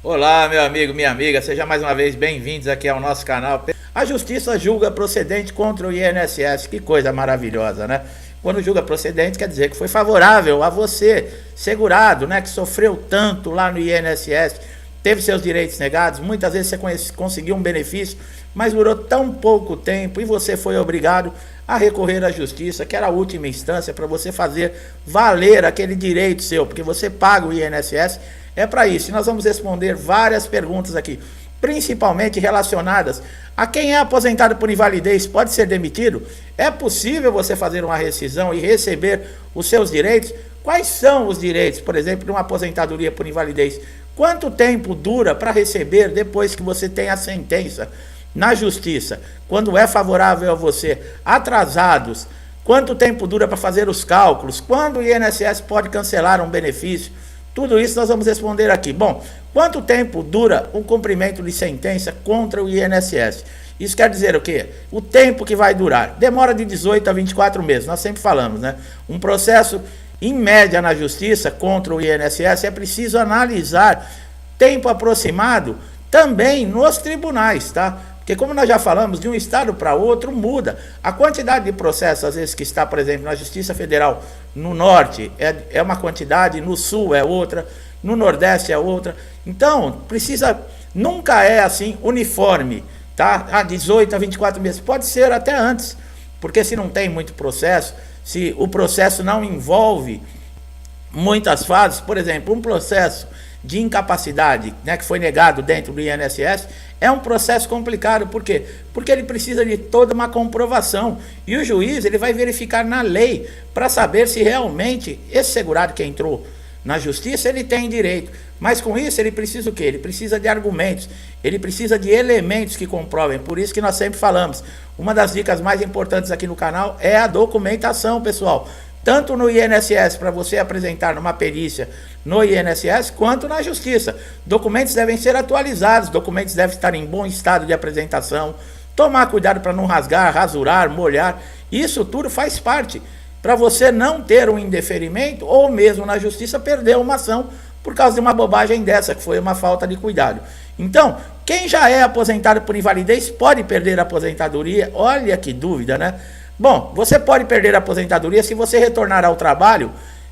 Olá, meu amigo, minha amiga, seja mais uma vez bem-vindos aqui ao nosso canal. A Justiça julga procedente contra o INSS, que coisa maravilhosa, né? Quando julga procedente quer dizer que foi favorável a você, segurado, né? Que sofreu tanto lá no INSS, teve seus direitos negados, muitas vezes você conseguiu um benefício, mas durou tão pouco tempo e você foi obrigado a recorrer à Justiça, que era a última instância para você fazer valer aquele direito seu, porque você paga o INSS. É para isso, e nós vamos responder várias perguntas aqui, principalmente relacionadas a quem é aposentado por invalidez, pode ser demitido? É possível você fazer uma rescisão e receber os seus direitos? Quais são os direitos, por exemplo, de uma aposentadoria por invalidez? Quanto tempo dura para receber depois que você tem a sentença na Justiça? Quando é favorável a você? Atrasados? Quanto tempo dura para fazer os cálculos? Quando o INSS pode cancelar um benefício? Tudo isso nós vamos responder aqui. Bom, quanto tempo dura o cumprimento de sentença contra o INSS? Isso quer dizer o quê? O tempo que vai durar. Demora de 18 a 24 meses, nós sempre falamos, né? Um processo, em média, na Justiça contra o INSS, é preciso analisar tempo aproximado também nos tribunais, tá? Porque como nós já falamos, de um estado para outro muda. A quantidade de processos, às vezes, que está, por exemplo, na Justiça Federal no Norte é uma quantidade, no Sul é outra, no Nordeste é outra. Então, nunca é assim uniforme, tá? 18 a 24 meses, pode ser até antes, porque se não tem muito processo, se o processo não envolve muitas fases, por exemplo, um processo de incapacidade, né, que foi negado dentro do INSS, é um processo complicado. Por quê? Porque ele precisa de toda uma comprovação, e o juiz ele vai verificar na lei para saber se realmente esse segurado que entrou na Justiça ele tem direito. Mas com isso ele precisa o quê? Ele precisa de argumentos, ele precisa de elementos que comprovem. Por isso que nós sempre falamos, uma das dicas mais importantes aqui no canal é a documentação, pessoal. Tanto no INSS, para você apresentar numa perícia no INSS, quanto na Justiça. Documentos devem ser atualizados, documentos devem estar em bom estado de apresentação, tomar cuidado para não rasgar, rasurar, molhar. Isso tudo faz parte para você não ter um indeferimento ou mesmo na Justiça perder uma ação por causa de uma bobagem dessa, que foi uma falta de cuidado. Então, quem já é aposentado por invalidez pode perder a aposentadoria? Olha que dúvida, né? Bom, você pode perder a aposentadoria se você retornar ao trabalho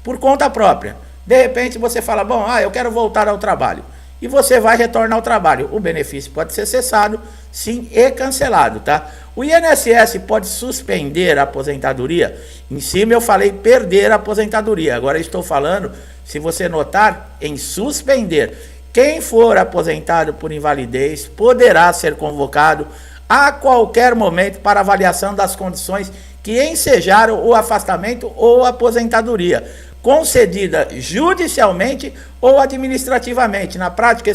por conta própria. De repente você fala, bom, eu quero voltar ao trabalho. E você vai retornar ao trabalho. O benefício pode ser cessado, sim, e cancelado, tá? O INSS pode suspender a aposentadoria. Em cima eu falei perder a aposentadoria. Agora estou falando, se você notar, em suspender. Quem for aposentado por invalidez poderá ser convocado a qualquer momento para avaliação das condições que ensejaram o afastamento ou aposentadoria, concedida judicialmente ou administrativamente. Na prática,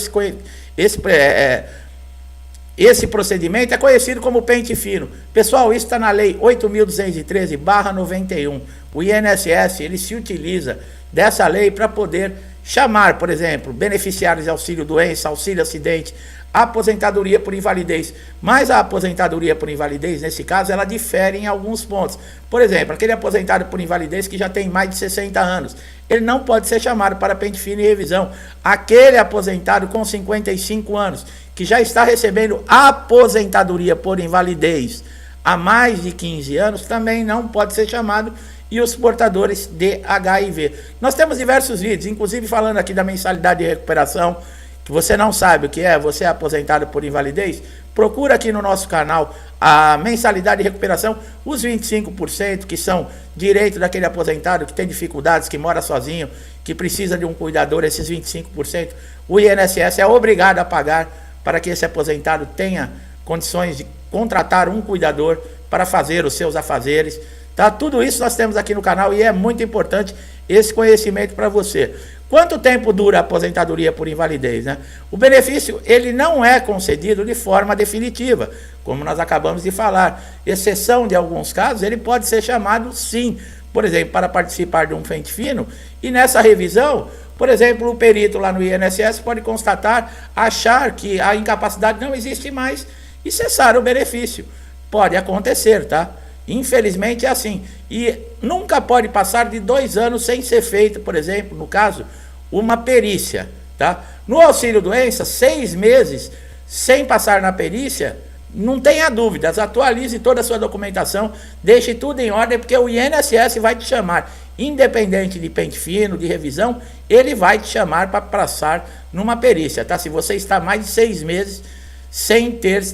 esse procedimento é conhecido como pente fino. Pessoal, isso está na lei 8.213/91. O INSS ele se utiliza dessa lei para poder chamar, por exemplo, beneficiários de auxílio-doença, auxílio-acidente, aposentadoria por invalidez. Mas a aposentadoria por invalidez, nesse caso, ela difere em alguns pontos. Por exemplo, aquele aposentado por invalidez que já tem mais de 60 anos, ele não pode ser chamado para pente fino e revisão. Aquele aposentado com 55 anos, que já está recebendo aposentadoria por invalidez há mais de 15 anos, também não pode ser chamado, e os portadores de HIV. Nós temos diversos vídeos, inclusive falando aqui da mensalidade de recuperação, que você não sabe o que é, você é aposentado por invalidez, procura aqui no nosso canal a mensalidade de recuperação, os 25% que são direito daquele aposentado que tem dificuldades, que mora sozinho, que precisa de um cuidador, esses 25%, o INSS é obrigado a pagar para que esse aposentado tenha condições de contratar um cuidador para fazer os seus afazeres. Tá? Tudo isso nós temos aqui no canal e é muito importante esse conhecimento para você. Quanto tempo dura a aposentadoria por invalidez, né? O benefício ele não é concedido de forma definitiva, como nós acabamos de falar. Exceção de alguns casos, ele pode ser chamado sim, por exemplo, para participar de um pente fino, e nessa revisão, por exemplo, o perito lá no INSS pode constatar, achar que a incapacidade não existe mais e cessar o benefício. Pode acontecer, tá? Infelizmente é assim. E nunca pode passar de 2 anos sem ser feito, por exemplo, no caso, uma perícia. tá? No auxílio-doença, 6 meses sem passar na perícia, não tenha dúvidas, atualize toda a sua documentação, deixe tudo em ordem, porque o INSS vai te chamar, independente de pente fino, de revisão, ele vai te chamar para passar numa perícia, tá? Se você está mais de 6 meses sem ter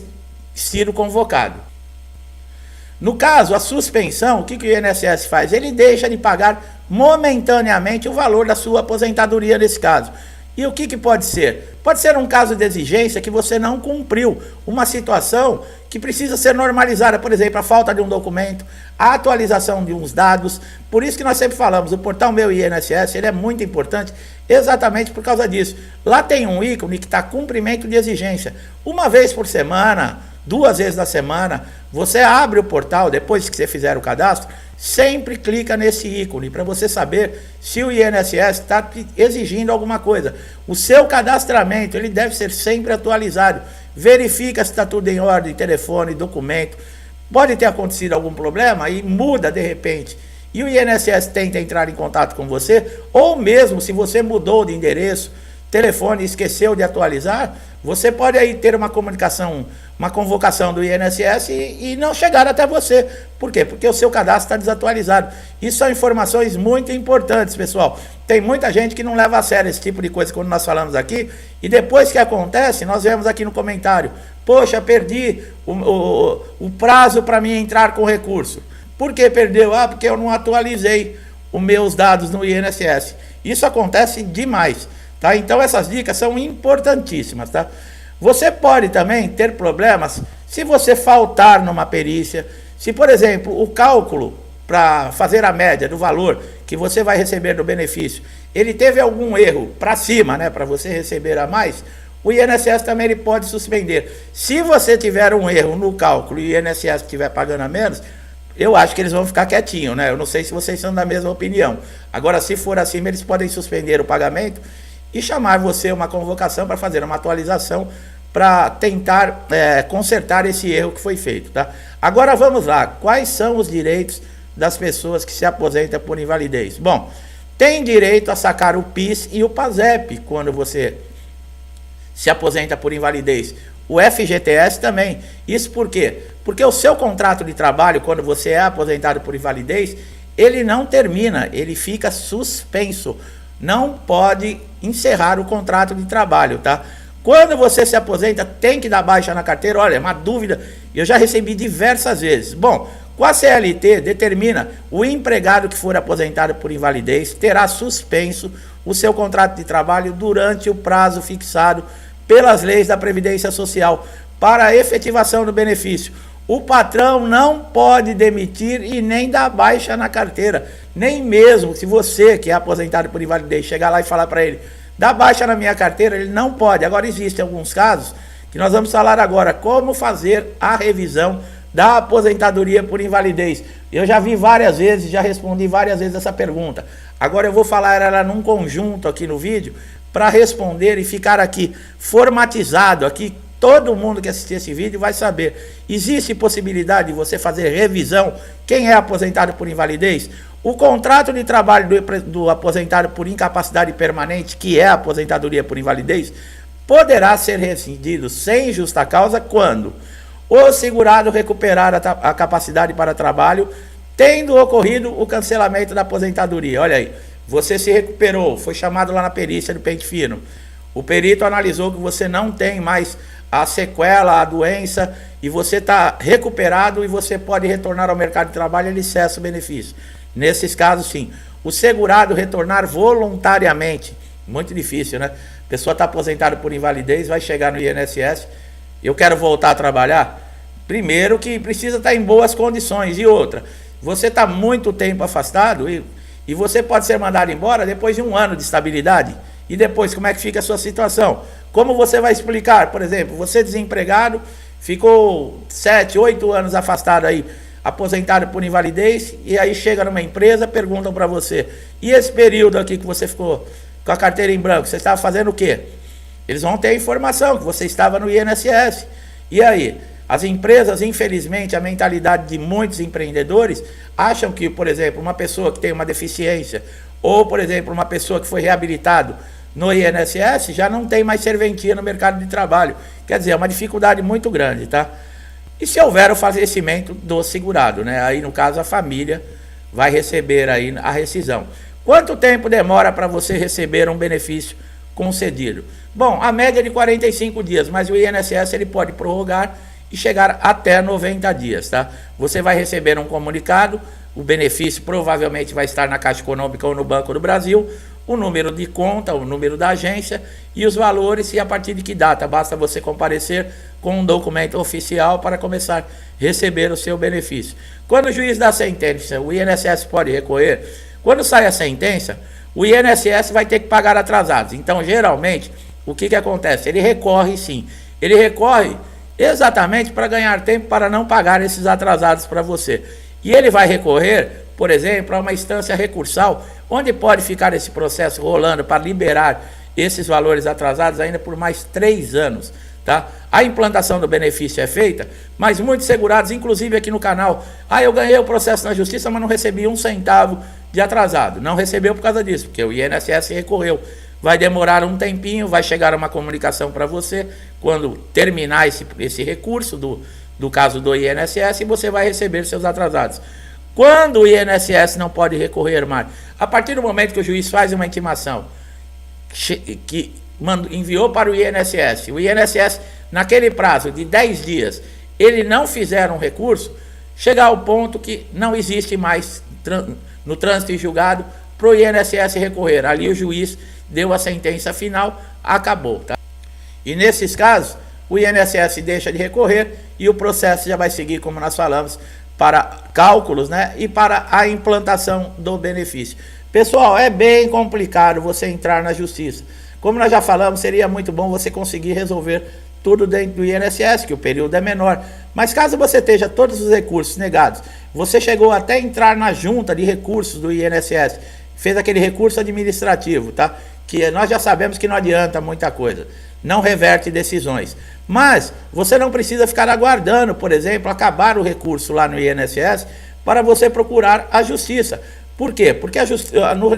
sido convocado. No caso, a suspensão, o que o INSS faz? Ele deixa de pagar momentaneamente o valor da sua aposentadoria nesse caso. E o que pode ser? Pode ser um caso de exigência que você não cumpriu, uma situação que precisa ser normalizada, por exemplo, a falta de um documento, a atualização de uns dados. Por isso que nós sempre falamos, o portal Meu INSS, ele é muito importante exatamente por causa disso. Lá tem um ícone que está cumprimento de exigência. Uma vez por semana, 2 vezes na semana, você abre o portal, depois que você fizer o cadastro, sempre clica nesse ícone para você saber se o INSS está exigindo alguma coisa. O seu cadastramento, ele deve ser sempre atualizado. Verifica se está tudo em ordem, telefone, documento. Pode ter acontecido algum problema e muda de repente. E o INSS tenta entrar em contato com você, ou mesmo se você mudou de endereço, telefone, esqueceu de atualizar, você pode aí ter uma comunicação, uma convocação do INSS e não chegar até você. Por quê? Porque o seu cadastro está desatualizado. Isso são informações muito importantes, pessoal. Tem muita gente que não leva a sério esse tipo de coisa quando nós falamos aqui, e depois que acontece, nós vemos aqui no comentário, poxa, perdi o prazo para mim entrar com recurso. Por que perdeu? Ah, porque eu não atualizei os meus dados no INSS. Isso acontece demais. Tá? Então essas dicas são importantíssimas, tá? Você pode também ter problemas se você faltar numa perícia, se por exemplo o cálculo para fazer a média do valor que você vai receber do benefício, ele teve algum erro para cima, né, para você receber a mais, o INSS também ele pode suspender. Se você tiver um erro no cálculo e o INSS estiver pagando a menos, eu acho que eles vão ficar quietinhos, né? Eu não sei se vocês são da mesma opinião. Agora, se for assim, eles podem suspender o pagamento e chamar você uma convocação para fazer uma atualização para tentar consertar esse erro que foi feito, tá? Agora vamos lá, quais são os direitos das pessoas que se aposentam por invalidez? Bom, tem direito a sacar o PIS e o PASEP quando você se aposenta por invalidez. O FGTS também. Isso por quê? Porque o seu contrato de trabalho, quando você é aposentado por invalidez, ele não termina, ele fica suspenso. Não pode encerrar o contrato de trabalho, tá? Quando você se aposenta, tem que dar baixa na carteira. Olha, é uma dúvida, eu já recebi diversas vezes. Bom, com a CLT, determina o empregado que for aposentado por invalidez terá suspenso o seu contrato de trabalho durante o prazo fixado pelas leis da Previdência Social para a efetivação do benefício. O patrão não pode demitir e nem dar baixa na carteira. Nem mesmo se você, que é aposentado por invalidez, chegar lá e falar para ele, dá baixa na minha carteira, ele não pode. Agora existem alguns casos que nós vamos falar agora, como fazer a revisão da aposentadoria por invalidez. Eu já vi várias vezes, já respondi várias vezes essa pergunta. Agora eu vou falar ela num conjunto aqui no vídeo, para responder e ficar aqui formatizado, aqui todo mundo que assistir esse vídeo vai saber. Existe possibilidade de você fazer revisão, quem é aposentado por invalidez? O contrato de trabalho do aposentado por incapacidade permanente, que é a aposentadoria por invalidez, poderá ser rescindido sem justa causa quando o segurado recuperar a capacidade para trabalho, tendo ocorrido o cancelamento da aposentadoria. Olha aí, você se recuperou, foi chamado lá na perícia do pente fino. O perito analisou que você não tem mais a sequela, a doença, e você está recuperado e você pode retornar ao mercado de trabalho, ele cessa o benefício. Nesses casos, sim. O segurado retornar voluntariamente, muito difícil, né? A pessoa está aposentada por invalidez, vai chegar no INSS, eu quero voltar a trabalhar. Primeiro que precisa estar em boas condições, e outra, você está muito tempo afastado e você pode ser mandado embora depois de 1 ano de estabilidade. E depois, como é que fica a sua situação? Como você vai explicar? Por exemplo, você desempregado, ficou 7, 8 anos afastado aí, aposentado por invalidez, e aí chega numa empresa, perguntam para você, e esse período aqui que você ficou com a carteira em branco, você estava fazendo o quê? Eles vão ter a informação que você estava no INSS. E aí? As empresas, infelizmente, a mentalidade de muitos empreendedores acham que, por exemplo, uma pessoa que tem uma deficiência, ou, por exemplo, uma pessoa que foi reabilitado no INSS, já não tem mais serventia no mercado de trabalho. Quer dizer, é uma dificuldade muito grande, tá? E se houver o falecimento do segurado, né? Aí, no caso, a família vai receber aí a rescisão. Quanto tempo demora para você receber um benefício concedido? Bom, a média é de 45 dias, mas o INSS ele pode prorrogar e chegar até 90 dias, tá? Você vai receber um comunicado, o benefício provavelmente vai estar na Caixa Econômica ou no Banco do Brasil, o número de conta, o número da agência e os valores e a partir de que data. Basta você comparecer com um documento oficial para começar a receber o seu benefício. Quando o juiz dá sentença, o INSS pode recorrer. Quando sai a sentença, o INSS vai ter que pagar atrasados. Então, geralmente, o que acontece? Ele recorre sim. Ele recorre exatamente para ganhar tempo para não pagar esses atrasados para você. E ele vai recorrer, por exemplo, a uma instância recursal, onde pode ficar esse processo rolando para liberar esses valores atrasados ainda por mais 3 anos. Tá? A implantação do benefício é feita, mas muitos segurados, inclusive aqui no canal, eu ganhei o processo na justiça, mas não recebi 1 centavo de atrasado. Não recebeu por causa disso, porque o INSS recorreu. Vai demorar um tempinho, vai chegar uma comunicação para você quando terminar esse recurso do caso do INSS e você vai receber seus atrasados. Quando o INSS não pode recorrer, Mário? A partir do momento que o juiz faz uma intimação que enviou para o INSS, naquele prazo de 10 dias, ele não fizer um recurso, chegar ao ponto que não existe mais no trânsito em julgado para o INSS recorrer. Ali o juiz deu a sentença final, acabou. Tá? E nesses casos, o INSS deixa de recorrer e o processo já vai seguir, como nós falamos, para cálculos, né, e para a implantação do benefício. Pessoal, é bem complicado você entrar na justiça. Como nós já falamos, seria muito bom você conseguir resolver tudo dentro do INSS, que o período é menor. Mas caso você esteja todos os recursos negados, você chegou até entrar na junta de recursos do INSS, fez aquele recurso administrativo, tá? Que nós já sabemos que não adianta muita coisa, não reverte decisões. Mas você não precisa ficar aguardando, por exemplo, acabar o recurso lá no INSS para você procurar a justiça. Por quê? Porque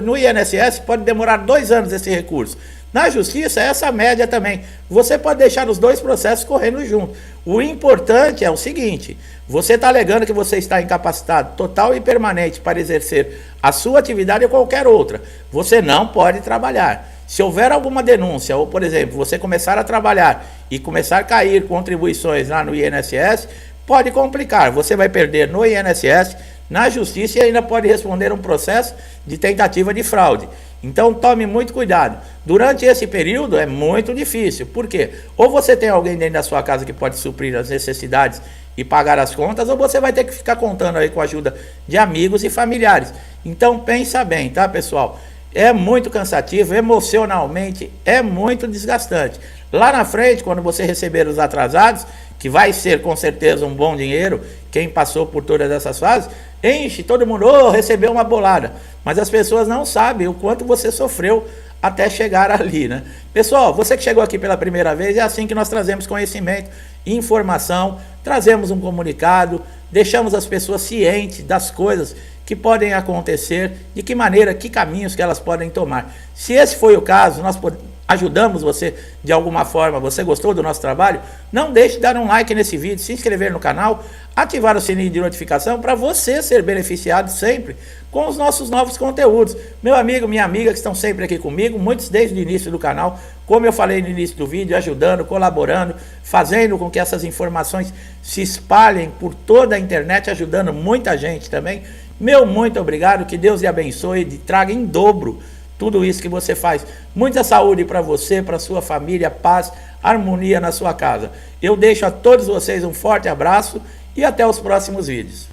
no INSS pode demorar 2 anos esse recurso. Na justiça, essa média também. Você pode deixar os 2 processos correndo junto. O importante é o seguinte: você está alegando que você está incapacitado total e permanente para exercer a sua atividade ou qualquer outra. Você não pode trabalhar. Se houver alguma denúncia, ou por exemplo, você começar a trabalhar e começar a cair contribuições lá no INSS, pode complicar. Você vai perder no INSS, na justiça e ainda pode responder um processo de tentativa de fraude. Então tome muito cuidado. Durante esse período é muito difícil. Por quê? Ou você tem alguém dentro da sua casa que pode suprir as necessidades e pagar as contas, ou você vai ter que ficar contando aí com a ajuda de amigos e familiares. Então pensa bem, tá, pessoal? É muito cansativo, emocionalmente é muito desgastante. Lá na frente, quando você receber os atrasados, que vai ser com certeza um bom dinheiro, quem passou por todas essas fases, enche, todo mundo recebeu uma bolada. Mas as pessoas não sabem o quanto você sofreu até chegar ali, né? Pessoal, você que chegou aqui pela primeira vez, é assim que nós trazemos conhecimento, informação, trazemos um comunicado, deixamos as pessoas cientes das coisas que podem acontecer, de que maneira, que caminhos que elas podem tomar. Se esse foi o caso, nós ajudamos você de alguma forma, você gostou do nosso trabalho, não deixe de dar um like nesse vídeo, se inscrever no canal, ativar o sininho de notificação para você ser beneficiado sempre com os nossos novos conteúdos. Meu amigo, minha amiga que estão sempre aqui comigo, muitos desde o início do canal, como eu falei no início do vídeo, ajudando, colaborando, fazendo com que essas informações se espalhem por toda a internet, ajudando muita gente também. Meu muito obrigado, que Deus lhe abençoe e traga em dobro tudo isso que você faz. Muita saúde para você, para sua família, paz, harmonia na sua casa. Eu deixo a todos vocês um forte abraço e até os próximos vídeos.